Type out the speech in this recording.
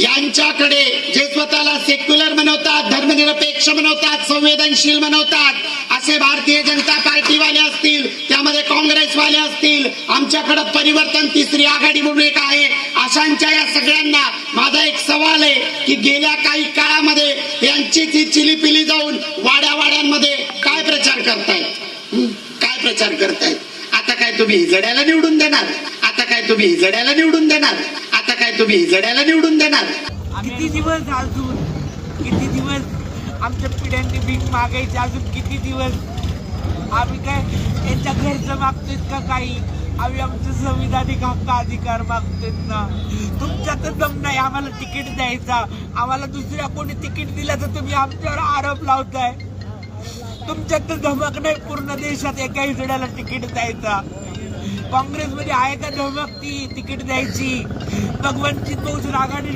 यांच्याकडे जे स्वतःला सेक्युलर म्हणवतात, धर्मनिरपेक्ष म्हणवतात, संवेदनशील म्हणवतात असे भारतीय जनता पार्टीवाले असतील, त्यामध्ये काँग्रेसवाले असतील, आमच्याकडे परिवर्तन तिसरी आघाडी म्हणून एक आहे, अशांच्या या सगळ्यांना माझा एक सवाल आहे की गेल्या काही काळामध्ये यांची ती चिलीपिली जाऊन वाड्यावाड्यांमध्ये काय प्रचार करतायत, काय प्रचार करतायत? आता काय तुम्ही हिजड्याला निवडून देणार? आता काय तुम्ही हिजड्याला निवडून देणार? आता काय तुम्ही हिजड्याला निवडून देणार? किती दिवस अजून, किती दिवस आमच्या पिढ्यांनी भीक मागायची? अजून किती दिवस? आम्ही काय यांच्या घरचं मागतोय का? काही आम्ही आमचं संविधानिक हक्क अधिकार मागतोय ना. तुमच्यात दम नाही आम्हाला तिकीट द्यायचा. आम्हाला दुसऱ्या कोणी तिकीट दिलं तर तुम्ही आमच्यावर आरोप लावताय. तुमच्यात धमक नाही पूर्ण देशात एका हिजड्याला तिकीट द्यायचा. काँग्रेसमध्ये आहे का धमक ती तिकीट द्यायची? भगवंत बहुजन आघाडी